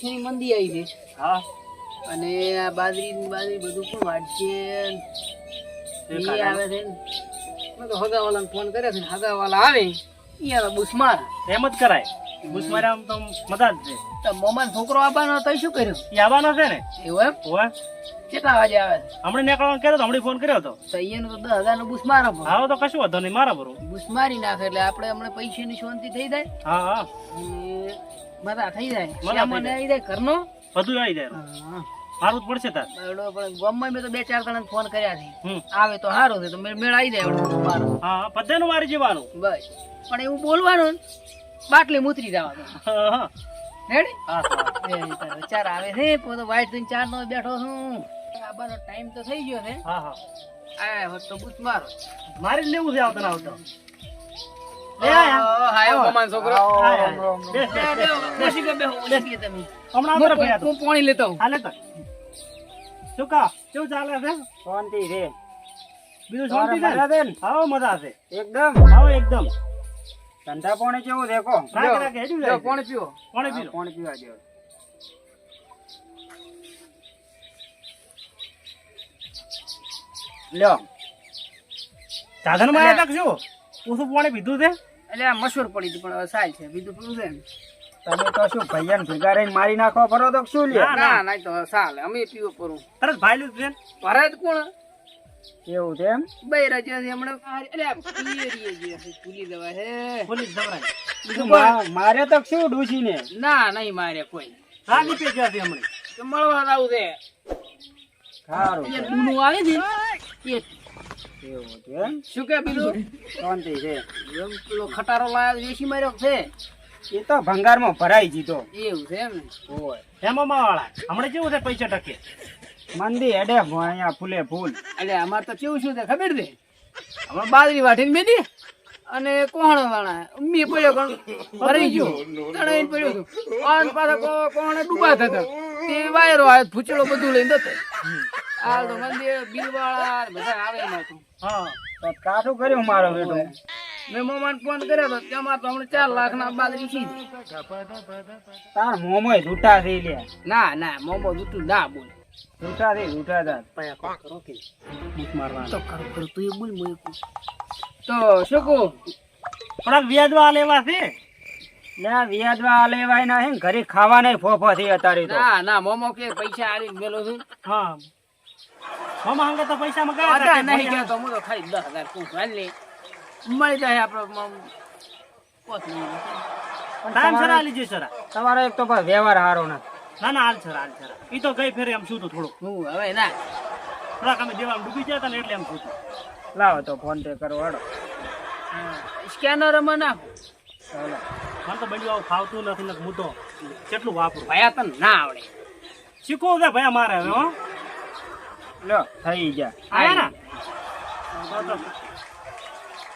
પૈસાની મંદી આવી છે. હા અને આ બાજરી બધું પણ વાટશે આવે છે. મેં તો હગાવાલાને ફોન કર્યો છે, હગાવાલા આવે અહીંયા બુસ માર એમ જ કરાય. બુસ માર્યા આમ તો મજા જ છે. તો મોમાન છોકરો આવવાનો તો શું કર્યું? એ આવવાનો છે ને. એવું એમ? હોવે. કેટલા વાગે આવે? હમણાં નીકળવાનું કહેતો, હમણાં ફોન કર્યો હતો. તો અહીંયાનું તો 10,000 નું બુસ મારા પર. હા તો કશું વાંધો નહીં, મારા બરોબર. બુસ મારી નાખે એટલે આપણે હમણાં પૈસાની શાંતિ થઈ જાય. હા હા અને મજા થઈ જાય. મજા થઈ મને આવી જાય ઘરનો. બધું આવી જાય. હા. મારું જ પડશે તાર. પણ ગામમાં મેં તો 2-4 જણાને ફોન કર્યા છે. હમ. આવે તો સારું છે, તો મેળ આવી જાય બસ મારો. હા બધાનું મારી જવાનું. બસ પણ એવું બોલવાનું બાટલી મુતરી જવા દો. હા હા રેડી? હા ચાર આવે છે પોતો વાઈટ થઈને 4 નો બેઠો છું. આબાનો ટાઈમ તો થઈ ગયો છે. હા હા આયા હોત તો બૂથ મારો. મારે જ લેવું છે આવતા આવતા. છોકરો હમણાં આવતા રહ્યા તો. હું પાણી લેતો હું. હાલે તો શું કા કેવું ચાલે છે? શાંતિ રે. બીજું શાંતિ છે મજા ને? છે ને? હા મજા છે એકદમ. હા એકદમ. ધંધા પાણી કેવું દેખો? રાખ રાખ હેડ્યું લ્યો, જાય. પાણી પીવો. પાણી પી લો. પાણી પીવા જેવું. લ્યો. સાધન માં આવ્યા તા શું? ઓછું પાણી પીધું છે? એટલે આ મશહૂર પડી હતી પણ હવે સાલ છે બીજું પીવું છે ને. તમે તો શું ભૈયાને ભેગા રહીને મારી નાખો ફરો તો શું લ્યો? ના ના તો સાલ અમે પીવો પરું. તરત ભાઈલું છે ને? ભરાય કોણ એવું છે એમ? બે રજા છે હમણાં. એટલે ભૂલી જવાય હે. પોલીસ જવરાય. બીજું મારે તો શું ડૂસી ને? ના નહીં મારે કોઈ. હા નીકળી ગયા છે હમણાં. તો મળવા આવું છે. સારું એ છે. ડૂનું આવે છે એ એવું છે એમ? શું કે બીજું? શાંતિ છે. એમ પેલો ખટારો લાયા વેચી માર્યો છે. એ તો ભંગારમાં ભરાઈ જીતો. એવું છે એમ ને? હોય. હેમા વાળા હમણાં કેવું છે પૈસા ટકે? મંદી હેડે અહીંયા ફૂલે ફૂલ. એટલે અમારે તો કેવું શું છે ખબર છે? અમે બાજરી વાટીને મેલી અને કોહણો વાળા મી પડ્યો પણ ભરાઈ ગયો તણાઈને પડ્યો હતો. અને પાછા કોહણે ડૂબા થતા તે વાયરો આવે ભૂચડો બધું લઈને જતો. આ તો મંદિર બિલ વાળા બધા આવે એમાં તો. હા તો કાઠું કર્યું મારો બેટો. મેં મોમાને ફોન કર્યો હતો તેમાં તો હમણાં 4 લાખના બાજરી છે. તાર મોમોય જૂઠા થઈ લે. ના ના મોમો જૂઠું ના બોલ. જૂઠા થઈ જૂઠા તાર. બૂથ મારવા તો કરું કરું તું એ બોલ મોય તો શું કહું? થોડાક વ્યાજવા લેવા છે. લ્યા વ્યાજવા લેવાય ના હે ને ઘરે ખાવા નહીં ફોફો થઈ અત્યારે તો. ના ના મોમો કે પૈસા આલી મેલો છું. હા મામા હંગે તો પૈસા માં અઢા ગયા નહીં ગયા તો હું તો ખાલી 10,000 પૂછ હાલ લે મળી જાય આપણો પોત નહીં. ટાઈમ સર આલી જશે સર. તમારો એક તો પણ વ્યવહાર સારો નથી. ના ના હાલ સર હાલ સર. ઈ તો ગઈ ફેરે એમ શું તો થોડું હું હવે ના થોડાક અમે દેવામાં ડૂબી ગયા હતા ને એટલે એમ શું. લાવો તો ફોન પે કરો હાડો. સ્કેનર માં નાખો. ચાલો. મને તો બન્યું આવું ફાવતું નથી ને હું તો કેટલું વાપરું. ભયા તને ના આવડે. શીખવું છે ભાઈ મારે હવે હો. લ્યો થઈ જા. આયા ને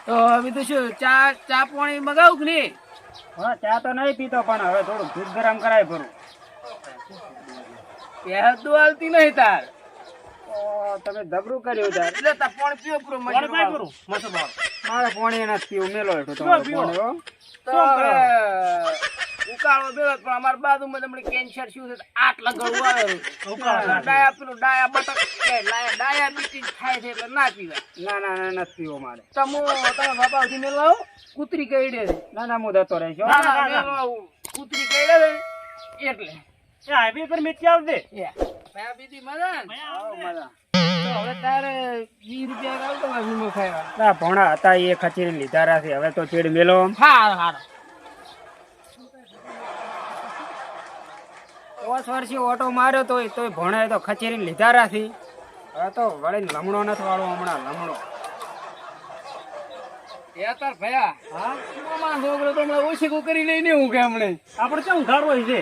તો હવે તો શું ચા પાણી મગાવું કે નહીં? હા ચા તો નહીં પીતો પણ હવે થોડું દૂધ ગરમ કરાય ભરું. પહેલ તો હાલતી નહીં તાર. તમે દબરું કર્યું તાર. એટલે તાર પાણી પીવો પૂરો કોણ કાંઈ કરું મસ્ત બાળ. મારે પાણી નથી પીવું મેલો હેઠો પીવો, તમારો પીવો. પાણી હો. તો હવે ઉકાળો બેલો પણ અમારા બાજુમાં તમને કેન્સર શું છે આટલા ગળું આવે ઉકાળો. ડાયા બટક ડાયાબિટીસ થાય છે એટલે ના પીવાય. ના ના ના નથી પીવો મારે. તમે બાપાથી મેળવા આવો કૂતરી કઈ દે છે. ના ના હું જતો રહીશ હો. ના ના મેળવા આવું કૂતરી કઈ દે છે એટલે એ હાઈવે પર મેચી આવજે. ભયા બીજી મજા ને? આવો મજા. તો હવે તારે 20 રૂપિયા આવતો હોય વીમો ખાવા. ના ભણા હતા એ ખચીને લીધા રાખી હવે તો ચીડ મેલો. હારું હારું. 5 વર્ષે ઓટો માર્યો તોય ભણાય તો ખચેરીને લીધા રાખી. હવે તો વળીને લમણો નથી વાળો હમણાં લમણો. એ તાર ભયા હા મામા છોકરો તો હમણાં ઓછી કરી લઈને હું કે હમણે આપણે કેવું ઉધાર હોય છે.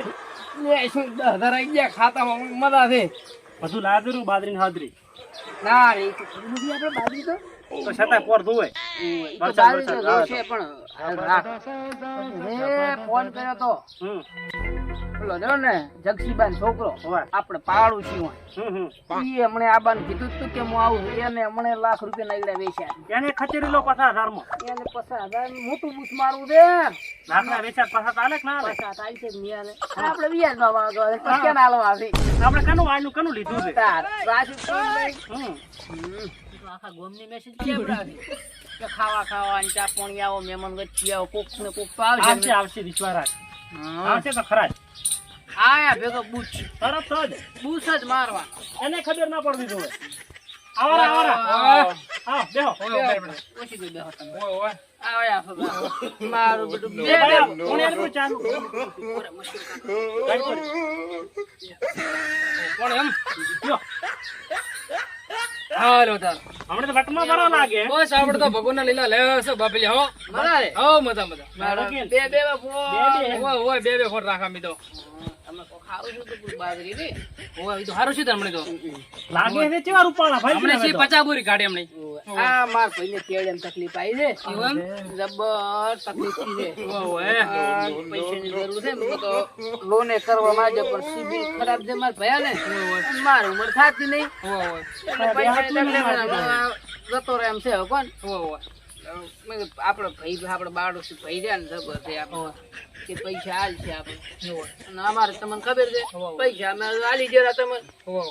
લે શું 10,000 આવી ગયા ખાતામાં મજા છે. બધું લાદરું બાજરી હાજરી ના રે તો ખરું નથી આપણે બાજરી તો તો છતાં પોર ધોવાય. તો બાજરી તો જોશે પણ હાલ રાખ. એ ફોન કર્યો તો હમ પેલો રહ્યો ને જગસીબાન છોકરો હોવે. આપણે પાડું છીએ હમ. ઈ હમણે આબાને કીધું તું કે હું આવું છું. એને હમણે લાખ રૂપિયા નાગડા વેચ્યા એને ખચેરી લો 50,000 માં. એને 50,000 મોટું બૂસ મારવું છે લાકડા વેચાત પાછા ચાલે કે ના હાલે? પૈસા થાય છે મિયાને આપણે વ્યાજમાં માંગવા છે પછી ક્યાં હાલવા આવી આપણે કનું વાયનું કનું લીધું છે? તાર રાજુ હમ. આખા ગોમની મેસેજ કેવડાવી કે ખાવા ખાવાની ચા પાણી આવો મહેમાન વચ્ચે આવો કોક ને કોક તો આવશે આવશે આવશે વિશ્વાસ રાખ. આવશે તો ખરા જ. આયા ભેગો બૂચ તરત જ બૂચ જ મારવા એને ખબર ના પડવી જોઈએ. આવરા આવરા આવ બેહો. ઓછી ગઈ બેહો તમે આયા મારું બધું બે એ ભાઈ, કોણ એને કોઈ ચાલુ? કોણ એમ લ્યો. હાલો તાર હમણાં તો વટમાં ભરવા લાગે. બસ આપણે તો ભગવાનના લીલા લે છે બાપલી હો મજા રે હો મજા મજા મારો કે બે બે ઓય ઓય બે ફોટ રાખા મી તો તમે કો ખાવ છો તો પૂરી બાજરી રે ઓય ઈ તો હારું છે તમને તો લાગે છે ચેવા રૂપાળા ભાઈ હમણે સી 50 બોરી કાઢી હમણે આ માર ભાઈને તેડેમ તકલીફ આવી છે એવું જબર તકલીફ છે ઓય પૈસાની જરૂર છે મને તો લોને કરવા માંગે પણ સિબિલ ખરાબ છે માર ભયા ને માર ઉંમર થાતી નહીં ઓય એટલે પૈસાની તકલીફ જતો રહે એમ છે હવે કોણ ઓય મેં કીધું આપણો ભાઈ આપણો બાળો ભાઈ રહ્યા ને જબર છે આપણે કે પૈસા હાલ છે આપણે અને અમારે તમને ખબર છે પૈસા અમે હાલી જરા તમે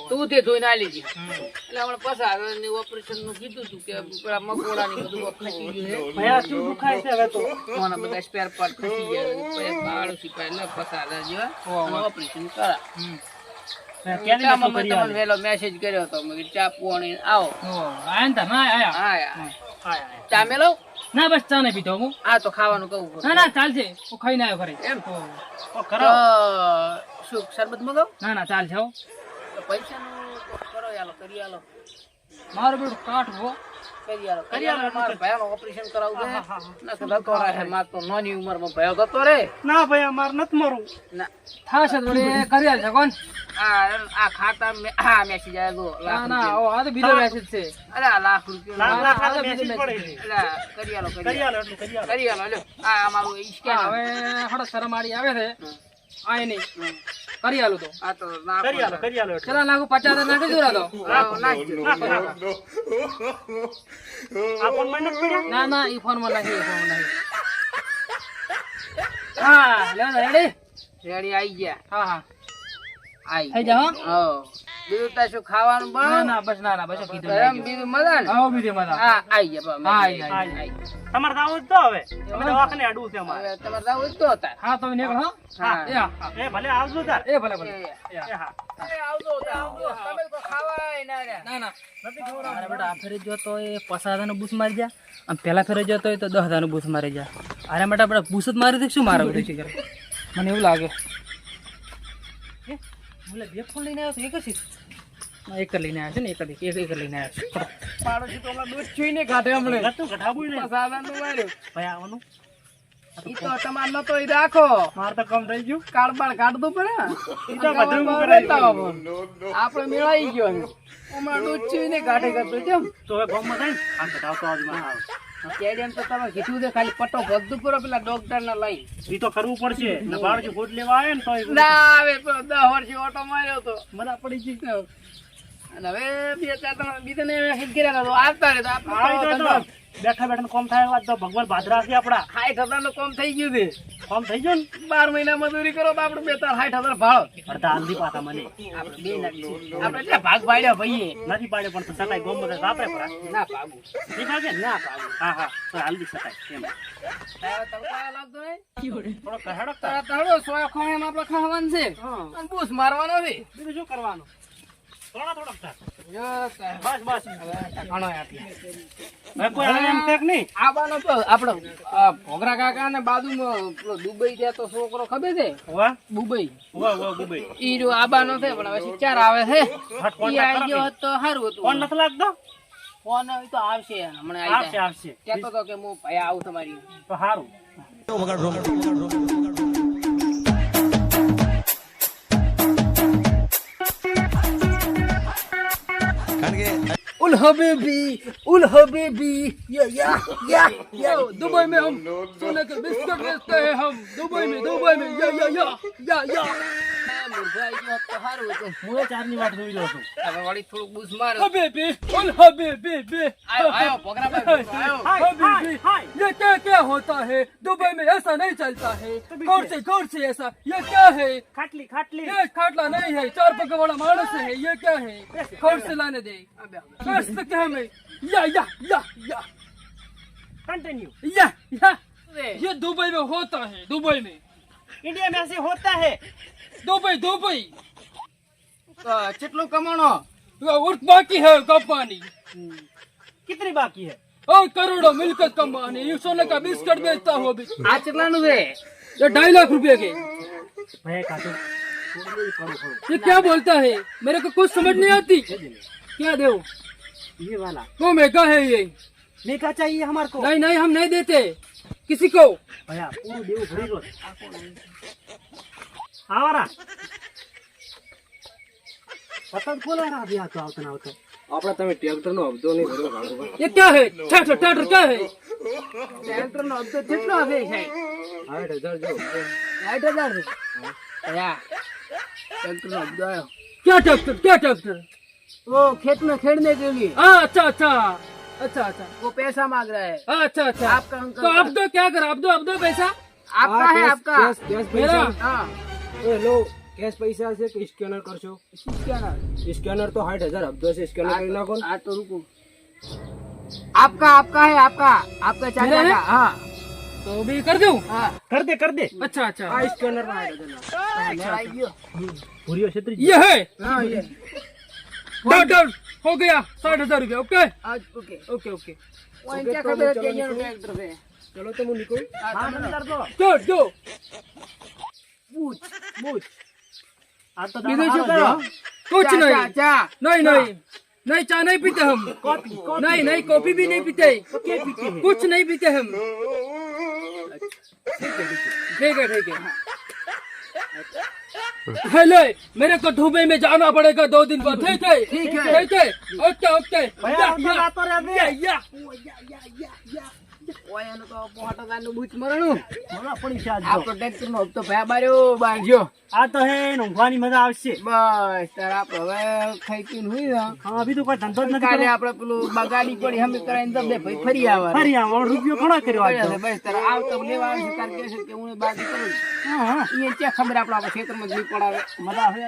તું તે જોઈને હાલી દી એટલે હમણાં પસાર ઓપરેશન નું કીધું હતું કે પેલા મકોડા ની બધું ખસી ગયું છે ભયા શું દુખાય છે હવે તો? મને બધા સ્પેર પાર્ટ ખસી ગયા બાળો સિપાઈ ને પસાર જેવા ઓપરેશન કરા કેની મમ્મી તમને વેલો મેસેજ કર્યો હતો મેં કીધું ચા પોણી આવો આયન તા ના આયા હા ચા મેલો ના બસ ચા નહીં પીતો હું આ તો ખાવાનું કહું ના ના ચાલશે હું ખાઈને આવ્યો ખરી એમ ઓ કરો. શું શરબત મગાવ ના ના ચાલશે હો પૈસા નું કરો યાલો કરી આલો મારું બેટું કાઢવો કરી આલો મારા ભાઈનું ઓપરેશન કરાવવું છે નકર જતો રહે માર તો નાની ઉંમરમાં ભયો જતો રે ના ભાઈ અમાર નથી મરવું. ના થાશે તો વળી કરી આલશે કોણ આ ખાતા આ મેસેજ આવેલો ના ના ઓ આ તો બીજો મેસેજ છે અરે આ લાખ રૂપિયા લાખ આ મેસેજ પડે છે. કરી આલો કરી આલો એટલું કરી આલો. કરી આલો લ્યો આ અમારું સ્કેન હવે હડો શરમાડી આવે છે આય નહીં કરી આલું તો આ તો ના કરી આલો કરી આલો એટલું. ચલા નાખું 50,000 નાખી દઉં તો નાખજો નાખો, નાખો. આ ફોન માં નથી પડ્યા? ના ના ઈ ફોન માં નાખી ફોન માં નાખી હા લે રેડી રેડી આવી ગયા હા હા આઈ થઈ જા હો બીજું તાર શું ખાવાનું ના બન ના બસ ના ના બસ કીધું એમ બીજું મજા ને આવો બીજે મજા હા આઈ ગયા હા, આઈ, તમારે જાવું જ તો હવે અમે દવાખાને અડવું છે અમારે. હવે તમારે જવું જ તો હતા હા તમે નીકળો હો હા. એ હા એ ભલે આવજો તાર. એ ભલે ભલે એ હા. આવજો તમે તો ખાવાય ના રહ્યા ના ના નથી ખબર અરે બેટા આ ફેરે જો તો એ 50,000 નું બૂસ મારી જા અને પેલા ફેરે જો તો એ તો 10,000 નું બૂસ મારી જા અરે બેટા બેટા બૂસ જ મારી દે શું મારા બધું છે મને એવું લાગે બોલે બે ફોન લઈને આવ્યો તો એક જ એક જ લઈને આવ્યો છે ને એક જ લઈને આવ્યો છે પાડોશી તો હમણાં દૂધ જોઈને કાઢે હમણે ગતું ઘટાબુય નહીં. સાદાનું માર્યું ભાઈ આવવાનું. ઈ તો તમારે નતો ઈ રાખો મારે તો કમ થઈ ગયું. કાળબાળ કાઢવું પડે ઈ તો બધું ને કરાવી આપણે મેળાઈ ગયો છે હમણાં દૂધ જોઈને કાઢે કરતો કેમ તો હવે ગામમાં જાય ને આ ઘટાવતો આજ માં આવે. સ્ટેડિયમ તો તમે કીધું છે ખાલી પટ્ટો ભગતું પૂરો પેલા ડોક્ટર ને લઈ ઈ તો કરવું પડશે ને બાળજી ગોટ લેવા આવે ને તો એ ના આવે તો 10 વર્ષથી ઓટો માર્યો તો મને પડી ગઈ અને હવે બે ચાર ત્રણ બીજે ને હિટ કર્યા તો આવતા રહે તો આવી તો આપણે બેઠા બેઠા કોમ થાય વાત તો ભગવાન ભાદરા છે આપડા. 60,000 નું કામ થઈ ગયું છે કોમ થઈ ગયું ને 12 મહિના મજૂરી કરો તો આપણે 60,000 ભાડો અડધા આંધી પાતા મને આપણે બે નાખીએ આપણે એટલે ભાગ પાડ્યો ભાઈએ નથી પાડે પણ તો સકાય ગોમ બધા સાપરે પરા ના પાગું ઠીક છે ને? ના પાગું હા હા તો હાલદી શકાય એમ તારા તડકા લાગતો નહીં થોડો કહેડો તારા તળો સોય ખોણે આપણે ખાવાનું છે અને બૂસ મારવાનો છે બીજું શું કરવાનું થોડા થોડા થાય. જો તાર બસ બસ ઘણો આપી હવે કોઈ આવે એમ છે કે નહીં? આબાનો તો આપણો ભોગરા કાકા ને બાજુમાં પેલો દુબઈ ત્યાં તો છોકરો ખબર છે વાહ દુબઈ વાહ વાહ દુબઈ ઈ જો આબાનો છે પણ હવે ચાર આવે છે હટ કોણ ઈ આવી ગયો હોત તો સારું કોણ હતું નથી લાગતો? ફોન તો આવશે હમણાં આવી આવશે જાય આવશે કહેતો તો કે હું ભાઈ આવું તમારી તો સારું. ઓલો उल हबीबी या दुबई में हम सोने के बिस्कुट बेचते हैं हम दुबई में या હું એ ચારની વાટ જોઈ રહ્યો છું. વળી થોડું બૂસ માર હબીબી, ઉલ હબીબી. આયો પોકરા ભાઈ આયો हबीबी, ये क्या क्या होता है दुबई में ऐसा नहीं चलता है कौन से ऐसा ये क्या है ખાટલી ખાટલી ये खाटला नहीं है 4 पग वाला मानस है ये क्या है कौन से लाने दे बेच सकते हैं हमें या કન્ટિન્યू ये दुबई में होता है दुबई में इंडिया में ऐसे होता है दुबई કેટલું કમાણો और बाकी है कमानी कितनी बाकी है और करोड़ों मिलकर कमानी ये सोने का बिस्कुट बेचता हूँ अभी આ કેટલાનું છે ये 2.5 लाख रुपए के भैया काटो ये क्या बोलता है मेरे को कुछ समझ नहीं आती क्या दो ये वाला वो महंगा है ये मेका चाहिए हमारे को नहीं हम नहीं देते किसी को भैया पूरा देव भरी रो आवारा पतंग खोला रहा अभी तो आवता ना आवता આપણે તમે ટ્રેક્ટર નો હપ્તો નહીં ભર્યો કાઢો ये क्या है ट्रैक्टर क्या है ટ્રેક્ટર નો હપ્તો કેટલો હશે સાહેબ 60,000 जो 60,000 या ट्रैक्टर નો હપ્તો આવ્યો क्या ट्रैक्टर वो खेत में खेड़ने के लिए अच्छा वो पैसा मांग रहा है अच्छा आपका अंकल तो आप दो क्या कर आप दो पैसा आपका है आपका मेरा हाँ लो कैश पैसा से कि स्कैनर कर छो क्या ना स्कैनर तो 60,000 हफ्तों से स्कैनर कर नाखो हाँ तो रुको आपका है आपका चाचा मेरा है? का हाँ तो भी कर दूं हाँ कर दे अच्छा आ स्कैनर में 60,000 मेरा आई गयो पूरी क्षेत्र ये है हाँ ये डॉक्टर हो गया 60,000 रुपये ओके आज ओके ओके वो इनके खबर है कि ये ट्रैक्टर है चलो तो मुझे निकल हाँ अंदर दो जो बूझ आज तो बीजू दाना શું हारो કરો? दिया। कुछ चा, नहीं चा, नहीं चाय नहीं पीते हम कॉफी नहीं कॉफी भी नहीं पीते तो क्या पीते हैं कुछ नहीं पीते हम ठीक है हेलो मेरे को दुबई में जाना पड़ेगा 2 दिन बाद ठीक है ओके भैया अंदर आतो रे बे या ઓય એનું તો 50,000 નું બૂચ મરણું મને પડી છે આજ તો. આપણો ટ્રેક્ટર નો હપ્તો ભયા બાર્યો બાંધ્યો આ તો હે ઊંઘવાની મજા આવશે બસ તાર આપણે હવે ખાઈ પીને હુઈ જાઓ. હા અભી તો કોઈ ધંધો જ નથી કાલે કર્યો. આપણે પેલું બગાડી પડી હમે કરાઈને દબ દે ભાઈ ફરી આવવાનું ફરી આવો રૂપિયો ઘણો કર્યો આજ તો. બસ તાર આવતો લેવા આવશે તાર કહે છે કે હું બાકી કરું હા એ ક્યાં ખબર આપણા ખેતરમાં જ નહીં પડાવે મજા આવે